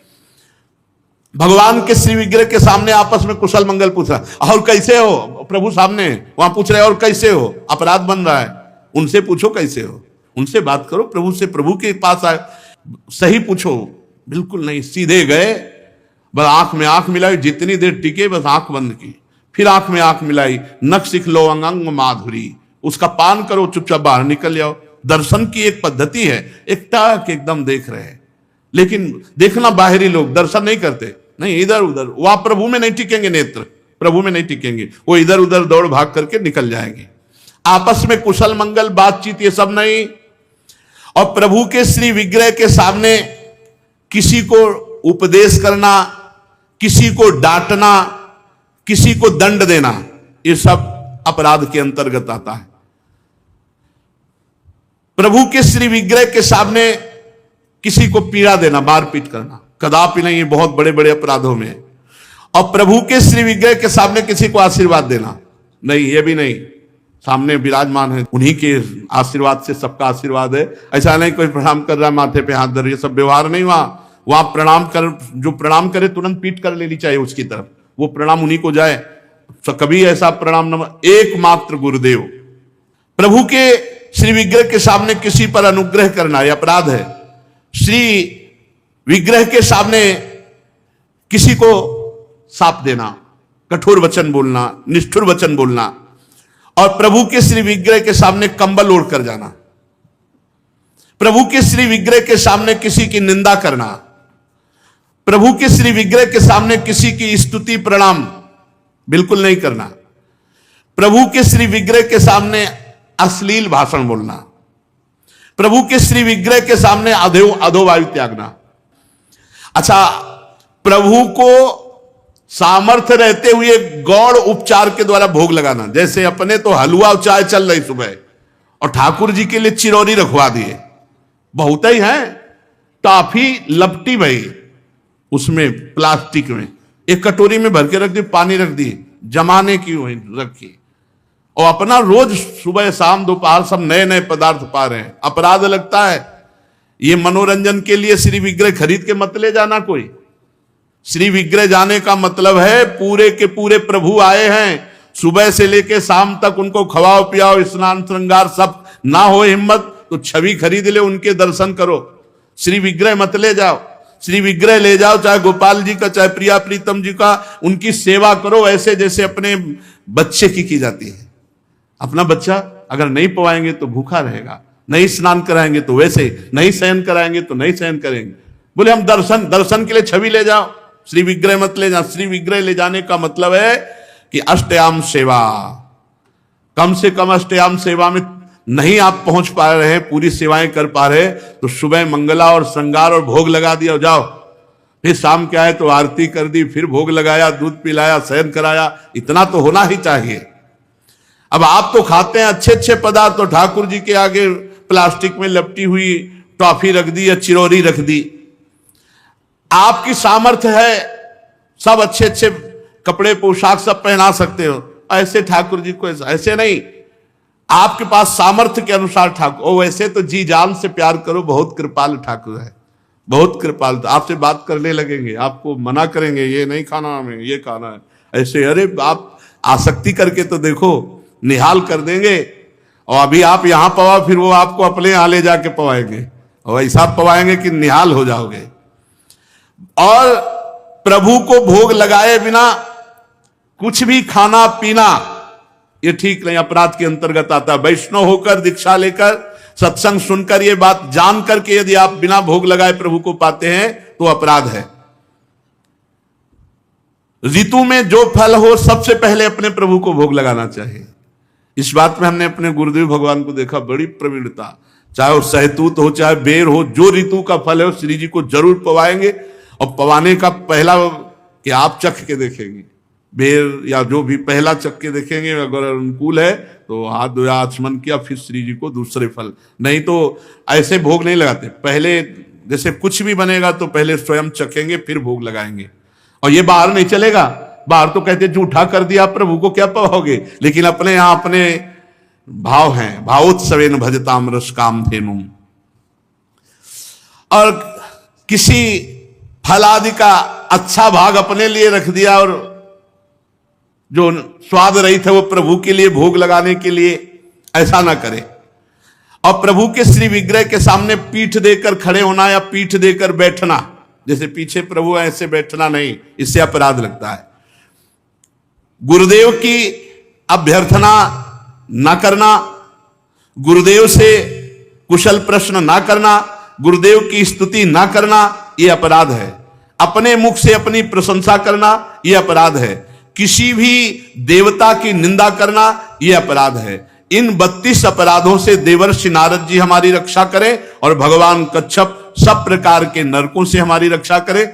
भगवान के श्री विग्रह के सामने आपस में कुशल मंगल पूछ रहा, और कैसे हो? प्रभु सामने वहां पूछ रहे और कैसे हो? अपराध बन रहा है। उनसे पूछो कैसे हो, उनसे बात करो प्रभु से। प्रभु के पास आए, सही पूछो, बिल्कुल नहीं सीधे गए, बस आंख में आंख मिलाई, जितनी देर टिके बस आंख बंद की, फिर आंख में आंख मिलाई, नख सिख लो अंग माधुरी, उसका पान करो, चुपचाप बाहर निकल जाओ। दर्शन की एक पद्धति है, एक टाक एकदम देख रहे हैं, लेकिन देखना बाहरी लोग दर्शन नहीं करते, नहीं इधर उधर। वह प्रभु में नहीं टिकेंगे, नेत्र प्रभु में नहीं टिकेंगे, वो इधर उधर दौड़ भाग करके निकल जाएंगे। आपस में कुशल मंगल बातचीत ये सब नहीं। और प्रभु के श्री विग्रह के सामने किसी को उपदेश करना, किसी को डांटना, किसी को दंड देना, ये सब अपराध के अंतर्गत आता है। प्रभु के श्री विग्रह के सामने किसी को पीड़ा देना, मारपीट करना, कदापि नहीं, ये बहुत बड़े बड़े अपराधों में है। और प्रभु के श्री विग्रह के सामने किसी को आशीर्वाद देना, नहीं, ये भी नहीं। सामने विराजमान है, उन्हीं के आशीर्वाद से सबका आशीर्वाद है। ऐसा नहीं कोई प्रणाम कर रहा है माथे पे हाथ धर रही है, सब व्यवहार नहीं। वहां प्रणाम कर, जो प्रणाम करे तुरंत पीठ कर लेनी चाहिए उसकी तरफ, वो प्रणाम उन्हीं को जाए। तो कभी ऐसा प्रणाम न, एकमात्र गुरुदेव। प्रभु के श्री विग्रह के सामने किसी पर अनुग्रह करना यह अपराध है। श्री विग्रह के सामने किसी को साप देना, कठोर वचन बोलना, निष्ठुर वचन बोलना, और प्रभु के श्री विग्रह के सामने कंबल ओढ़ कर जाना, प्रभु के श्री विग्रह के सामने किसी की निंदा करना, प्रभु के श्री विग्रह के सामने किसी की स्तुति प्रणाम बिल्कुल नहीं करना, प्रभु के श्री विग्रह के सामने अश्लील भाषण बोलना, प्रभु के श्री विग्रह के सामने अधोवायु त्यागना। अच्छा, प्रभु को सामर्थ्य रहते हुए गौड़ उपचार के द्वारा भोग लगाना, जैसे अपने तो हलवा और चाय चल रही सुबह, और ठाकुर जी के लिए चिरौरी रखवा दिए, बहुत ही है, टॉफी लपटी भाई उसमें प्लास्टिक में, एक कटोरी में भर के रख दी, पानी रख दी, जमाने की रखी, और अपना रोज सुबह शाम दोपहर सब नए नए पदार्थ पा रहे हैं। अपराध लगता है। ये मनोरंजन के लिए श्री विग्रह खरीद के मत ले जाना। कोई श्री विग्रह जाने का मतलब है पूरे के पूरे प्रभु आए हैं, सुबह से लेके शाम तक उनको खवाओ पियाओ, स्नान श्रृंगार सब, ना हो हिम्मत तो छवि खरीद ले, उनके दर्शन करो। श्री विग्रह मत ले जाओ। श्री विग्रह ले जाओ, चाहे गोपाल जी का, चाहे प्रिया प्रीतम जी का, उनकी सेवा करो ऐसे जैसे अपने बच्चे की जाती है। अपना बच्चा अगर नहीं पवाएंगे तो भूखा रहेगा, नहीं स्नान कराएंगे तो वैसे, नहीं शयन कराएंगे तो नहीं शयन करेंगे। बोले हम दर्शन के लिए छवि ले जाओ, श्री विग्रह मत ले जाओ। श्री विग्रह ले जाने का मतलब है कि अष्टयाम सेवा, कम से कम अष्टयाम सेवा में नहीं आप पहुंच पा रहे हैं, पूरी सेवाएं कर पा रहे, तो सुबह मंगला और श्रृंगार और भोग लगा दिया, जाओ। फिर शाम के आए तो आरती कर दी, फिर भोग लगाया, दूध पिलाया, शयन कराया, इतना तो होना ही चाहिए। अब आप तो खाते हैं अच्छे अच्छे पदार्थ, तो ठाकुर जी के आगे प्लास्टिक में लपटी हुई टॉफी रख दी या चिरौरी रख दी। आपकी सामर्थ्य है, सब अच्छे अच्छे कपड़े पोशाक सब पहना सकते हो, ऐसे ठाकुर जी को ऐसे नहीं। आपके पास सामर्थ्य के अनुसार ठाकुर, वैसे तो जी जान से प्यार करो, बहुत कृपाल ठाकुर है, बहुत कृपाल। तो आपसे बात करने लगेंगे, आपको मना करेंगे, ये नहीं खाना हमें, ये खाना है, ऐसे। अरे आप आसक्ति करके तो देखो, निहाल कर देंगे। और अभी आप यहां पवा, फिर वो आपको अपने यहां ले जाके पवाएंगे, और ऐसा पवाएंगे कि निहाल हो जाओगे। और प्रभु को भोग लगाए बिना कुछ भी खाना पीना ये ठीक नहीं, अपराध के अंतर्गत आता है। वैष्णव होकर, दीक्षा लेकर, सत्संग सुनकर, ये बात जान करके यदि आप बिना भोग लगाए प्रभु को पाते हैं तो अपराध है। ऋतु में जो फल हो सबसे पहले अपने प्रभु को भोग लगाना चाहिए। इस बात में हमने अपने गुरुदेव भगवान को देखा, बड़ी प्रवीणता। चाहे वो सहतूत हो, चाहे बेर हो, जो ऋतु का फल है श्री जी को जरूर पवाएंगे। और पवाने का पहला कि आप चख के देखेंगे, बेर या जो भी पहला चख के देखेंगे, अगर अनुकूल है तो हाथ धोया, आचमन किया, फिर श्री जी को दूसरे फल। नहीं तो ऐसे भोग नहीं लगाते, पहले जैसे कुछ भी बनेगा तो पहले स्वयं चखेंगे, फिर भोग लगाएंगे। और ये बाहर नहीं चलेगा, बाहर तो कहते झूठा कर दिया, प्रभु को क्या पवाओगे। लेकिन अपने यहां अपने भाव हैं, भावोत्सवेन भजताम रस काम धेनु। और किसी फल आदि का अच्छा भाग अपने लिए रख दिया, और जो स्वाद रहित है वो प्रभु के लिए भोग लगाने के लिए, ऐसा ना करे। और प्रभु के श्री विग्रह के सामने पीठ देकर खड़े होना या पीठ देकर बैठना, जैसे पीछे प्रभु है ऐसे बैठना नहीं, इससे अपराध लगता है। गुरुदेव की अभ्यर्थना ना करना, गुरुदेव से कुशल प्रश्न ना करना, गुरुदेव की स्तुति ना करना, यह अपराध है। अपने मुख से अपनी प्रशंसा करना, यह अपराध है। किसी भी देवता की निंदा करना, यह अपराध है। इन 32 अपराधों से देवर्षि नारद जी हमारी रक्षा करें, और भगवान कच्छप सब प्रकार के नरकों से हमारी रक्षा करें।